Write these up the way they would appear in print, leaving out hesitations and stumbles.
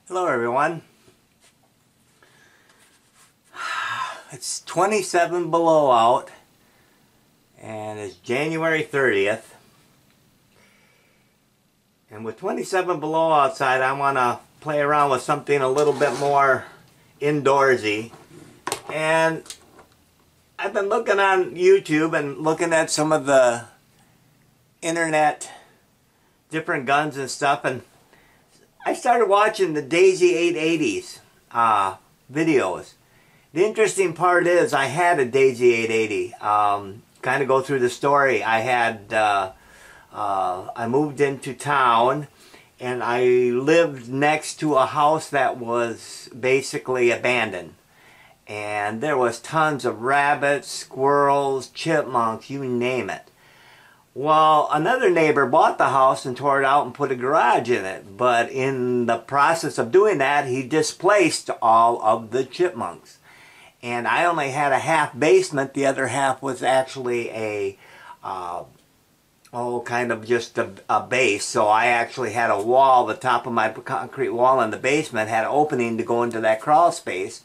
Hello everyone. It's 27 below out and it's January 30th. And with 27 below outside, I want to play around with something a little bit more indoorsy. And I've been looking on YouTube and looking at some of the internet different guns and stuff, and I started watching the Daisy 880s videos. The interesting part is I had a Daisy 880. Kind of go through the story. I moved into town and I lived next to a house that was basically abandoned. And there was tons of rabbits, squirrels, chipmunks, you name it. Well, another neighbor bought the house and tore it out and put a garage in it. But in the process of doing that, he displaced all of the chipmunks. And I only had a half basement. The other half was actually a, kind of just a base. So I actually had a wall. The top of my concrete wall in the basement had an opening to go into that crawl space.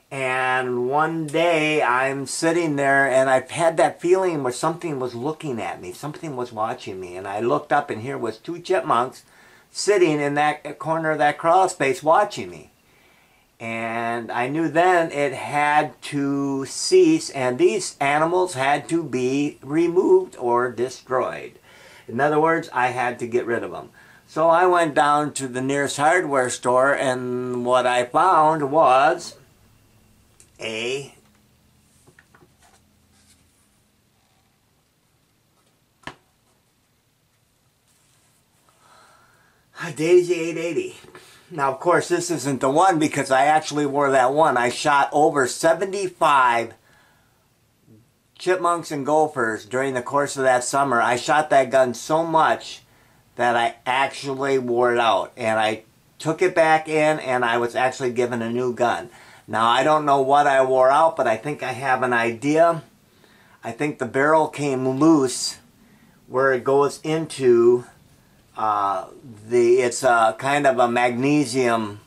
And one day I'm sitting there and I've had that feeling where something was looking at me, something was watching me, and I looked up and here was two chipmunks sitting in that corner of that crawl space watching me. And I knew then it had to cease and these animals had to be removed or destroyed. In other words, I had to get rid of them. So I went down to the nearest hardware store and what I found was a Daisy 880. Now, of course, this isn't the one because I actually wore that one. I shot over 75 chipmunks and gophers during the course of that summer. I shot that gun so much that I actually wore it out. And I took it back in and I was actually given a new gun. Now, I don't know what I wore out, but I think I have an idea. I think the barrel came loose where it goes into it's kind of a magnesium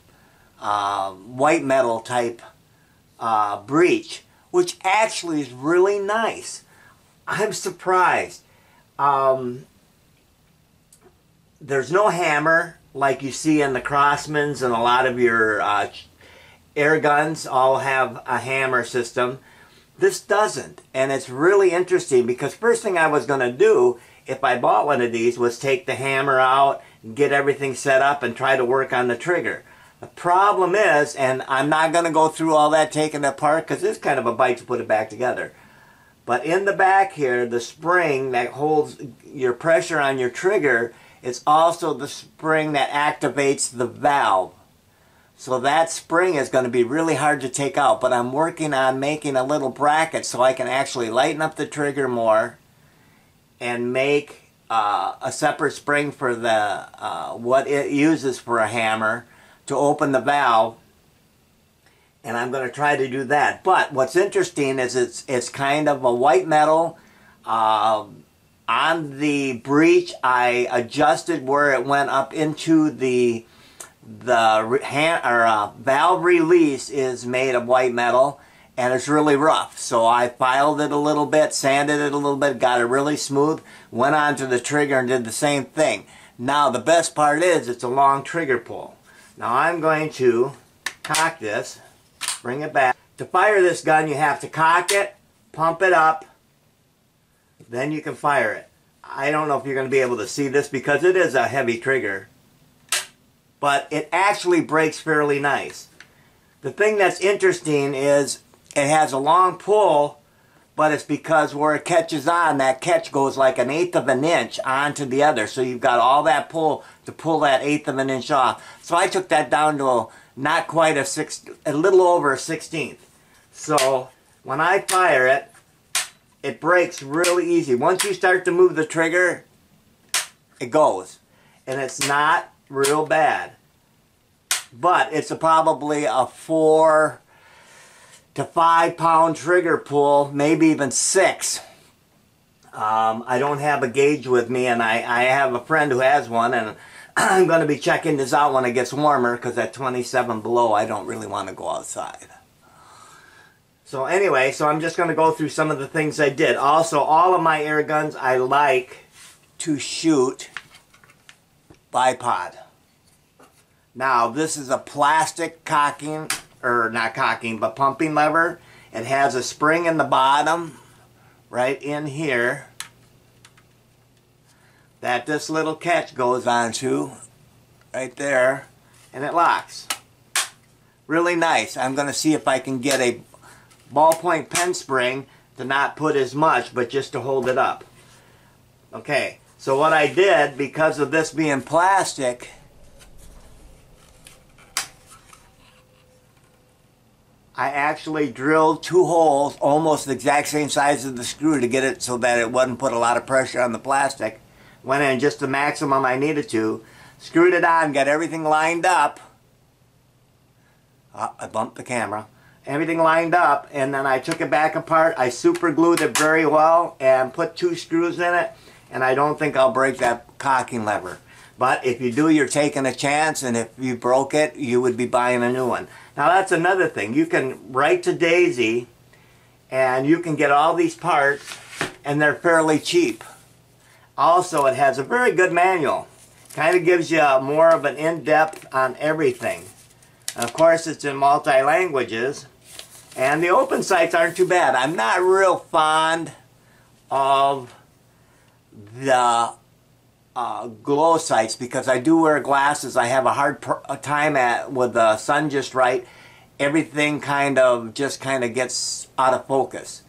white metal type breech, which actually is really nice. I'm surprised. There's no hammer like you see in the Crosmans, and a lot of your air guns all have a hammer system. This doesn't, and it's really interesting because first thing I was going to do if I bought one of these was take the hammer out and get everything set up and try to work on the trigger. The problem is, and I'm not going to go through all that taking it apart because it's kind of a bite to put it back together, but in the back here, the spring that holds your pressure on your trigger, it's also the spring that activates the valve. So that spring is going to be really hard to take out, but I'm working on making a little bracket so I can actually lighten up the trigger more and make a separate spring for the what it uses for a hammer to open the valve. And I'm going to try to do that. But what's interesting is it's kind of a white metal. On the breech, I adjusted where it went up into the valve release is made of white metal and it's really rough, so I filed it a little bit, sanded it a little bit, got it really smooth, went on to the trigger and did the same thing. Now the best part is it's a long trigger pull. Now I'm going to cock this, bring it back. To fire this gun you have to cock it, pump it up, then you can fire it. I don't know if you're going to be able to see this because it is a heavy trigger, but it actually breaks fairly nice. The thing that's interesting is it has a long pull, but it's because where it catches on, that catch goes like 1/8 of an inch onto the other. So you've got all that pull to pull that 1/8 of an inch off. So I took that down to not quite a little over a 1/16. So when I fire it, it breaks really easy. Once you start to move the trigger, it goes. And it's not real bad. But it's probably a 4 to 5 pound trigger pull, maybe even 6. I don't have a gauge with me, and I have a friend who has one, and I'm going to be checking this out when it gets warmer, because at 27 below I don't really want to go outside. So anyway, so I'm just going to go through some of the things I did. Also, all of my air guns I like to shoot bipod. Now, this is a plastic cocking, or not cocking, but pumping lever. It has a spring in the bottom, right in here, that this little catch goes onto, right there, and it locks. Really nice. I'm going to see if I can get a ballpoint pen spring to not put as much, but just to hold it up. Okay, so what I did, because of this being plastic, I actually drilled 2 holes, almost the exact same size as the screw, to get it so that it wouldn't put a lot of pressure on the plastic. Went in just the maximum I needed to, screwed it on, got everything lined up. I bumped the camera. Everything lined up, and then I took it back apart. I super glued it very well and put 2 screws in it, and I don't think I'll break that cocking lever. But if you do, you're taking a chance, and if you broke it, you would be buying a new one. Now that's another thing. You can write to Daisy, and you can get all these parts, and they're fairly cheap. Also, it has a very good manual. Kind of gives you more of an in-depth on everything. And of course, it's in multi-languages. And the open sights aren't too bad. I'm not real fond of the glow sights, because I do wear glasses. I have a hard time with the sun just right. Everything just kind of gets out of focus.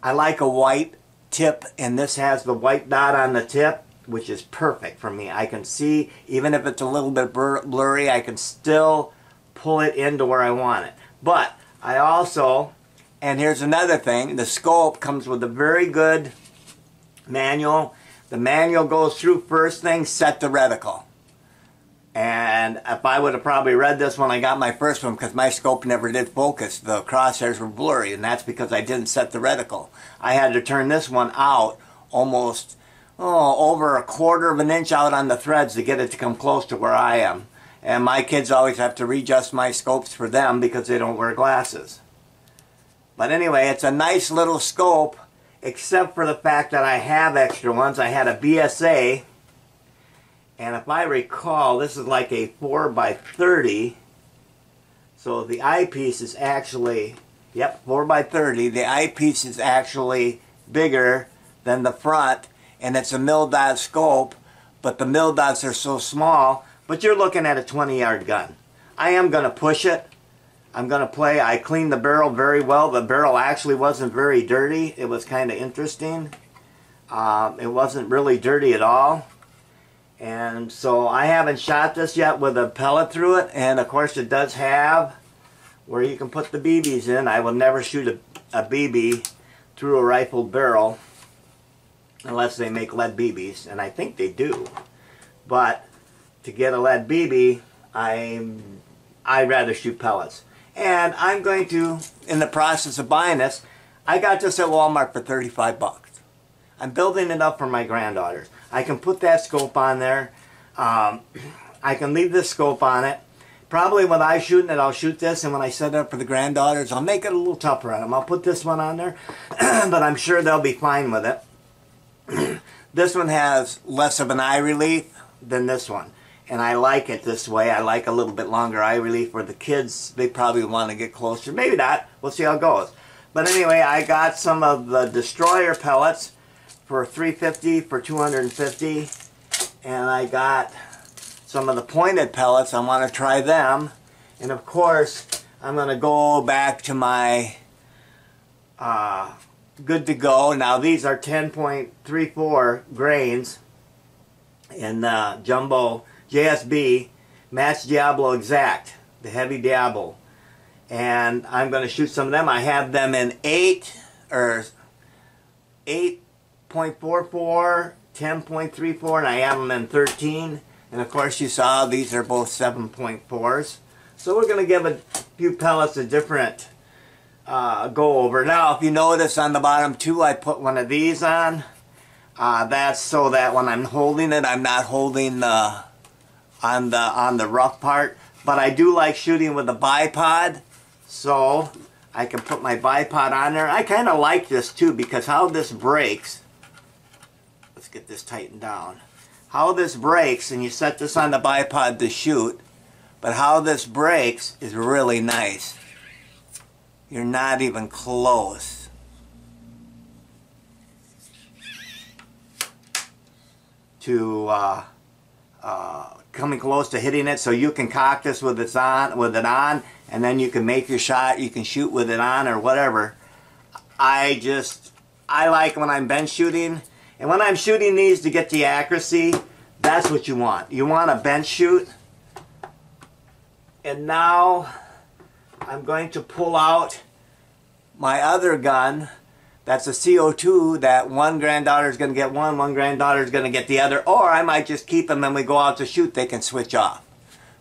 I like a white tip, and this has the white dot on the tip, which is perfect for me. I can see, even if it's a little bit blurry, I can still pull it into where I want it. But I also, and here's another thing, the scope comes with a very good manual. The manual goes through, first thing, set the reticle. And if I would have probably read this when I got my first one, because my scope never did focus, the crosshairs were blurry, and that's because I didn't set the reticle. I had to turn this one out almost over a quarter of an inch out on the threads to get it to come close to where I am. And my kids always have to readjust my scopes for them because they don't wear glasses. But anyway, it's a nice little scope, except for the fact that I have extra ones. I had a BSA, and if I recall, this is like a 4x30. So the eyepiece is actually, yep, 4x30. The eyepiece is actually bigger than the front, and it's a mil-dot scope, but the mil-dots are so small. But you're looking at a 20-yard gun. I am going to push it. I'm going to play. I cleaned the barrel very well. The barrel actually wasn't very dirty. It was kind of interesting. It wasn't really dirty at all. And so I haven't shot this yet with a pellet through it. And of course it does have where you can put the BBs in. I will never shoot a BB through a rifled barrel unless they make lead BBs. And I think they do. But to get a lead BB, I'd rather shoot pellets. And I'm going to, in the process of buying this, I got this at Walmart for 35 bucks. I'm building it up for my granddaughters. I can put that scope on there. I can leave this scope on it. Probably when I'm shooting it, I'll shoot this, and when I set it up for the granddaughters, I'll make it a little tougher on them. I'll put this one on there, but I'm sure they'll be fine with it. This one has less of an eye relief than this one. And I like it this way. I like a little bit longer eye relief. For the kids, they probably want to get closer. Maybe not. We'll see how it goes. But anyway, I got some of the Destroyer pellets for $3.50 for 250. And I got some of the pointed pellets. I want to try them. And of course, I'm going to go back to my Good to Go. Now these are 10.34 grains in jumbo JSB Match Diablo Exact, the heavy Diablo. And I'm going to shoot some of them. I have them in 8 or 8.44, 10.34, and I have them in 13. And of course you saw these are both 7.4s. So we're going to give a few pellets a different go over. Now if you notice on the bottom too, I put one of these on. That's so that when I'm holding it, I'm not holding the on the rough part. But I do like shooting with a bipod, so I can put my bipod on there. I kind of like this too because how this breaks, let's get this tightened down. How this breaks, and you set this on the bipod to shoot, but how this breaks is really nice. You're not even close. To coming close to hitting it, so you can cock this with it on, and then you can make your shot. You can shoot with it on or whatever. I like when I'm bench shooting, and when I'm shooting these to get the accuracy, that's what you want. You want a bench shoot. And now I'm going to pull out my other gun. That's a CO2 that one granddaughter is going to get one granddaughter is going to get the other, or I might just keep them and we go out to shoot, they can switch off.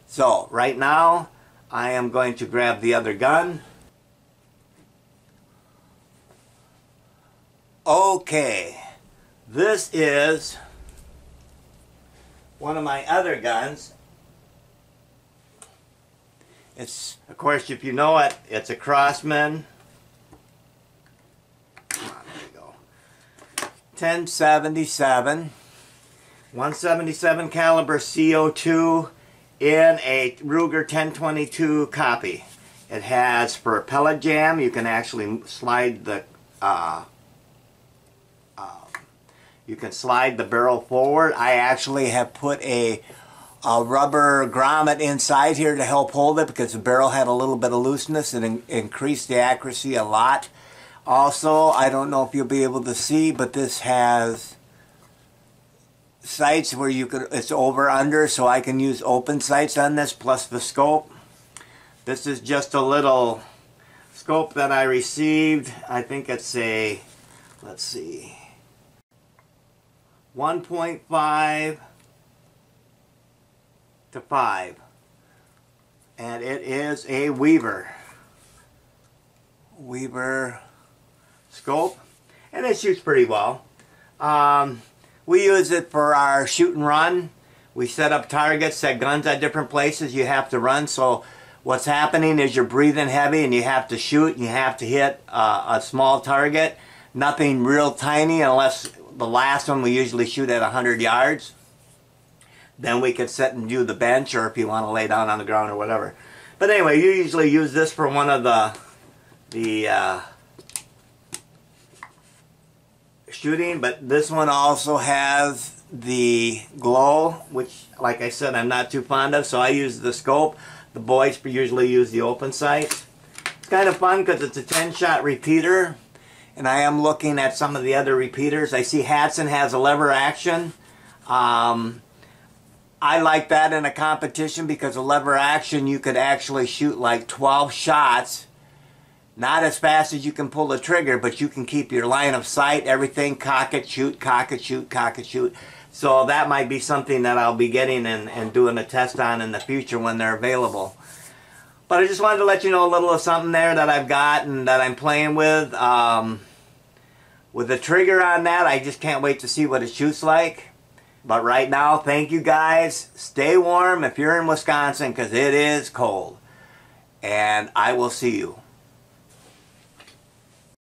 So right now I am going to grab the other gun. Okay, this is one of my other guns. It's, of course, if you know it, it's a Crosman. 1077, 177 caliber CO2 in a Ruger 1022 copy. It has, for a pellet jam, you can actually slide the barrel forward. I actually have put a rubber grommet inside here to help hold it because the barrel had a little bit of looseness and increased the accuracy a lot. Also, I don't know if you'll be able to see, but this has sights where you could, it's over under, so I can use open sights on this plus the scope. This is just a little scope that I received. I think it's a, let's see, 1.5 to 5, and it is a Weaver scope, and it shoots pretty well. We use it for our shoot and run. We set up targets, set guns at different places you have to run, so what's happening is you're breathing heavy and you have to shoot and you have to hit a small target. Nothing real tiny, unless the last one we usually shoot at 100 yards. Then we could sit and do the bench, or if you want to lay down on the ground or whatever. But anyway, you usually use this for one of the shooting, but this one also has the glow, which, like I said, I'm not too fond of, so I use the scope. The boys usually use the open sight. It's kind of fun because it's a 10-shot repeater, and I am looking at some of the other repeaters. I see Hatsan has a lever action. I like that in a competition because a lever action you could actually shoot like 12 shots. Not as fast as you can pull the trigger, but you can keep your line of sight, everything, cock it, shoot, cock it, shoot, cock it, shoot. So that might be something that I'll be getting and doing a test on in the future when they're available. But I just wanted to let you know a little of something there that I've got and that I'm playing with. With the trigger on that, I just can't wait to see what it shoots like. But right now, thank you guys. Stay warm if you're in Wisconsin because it is cold. And I will see you.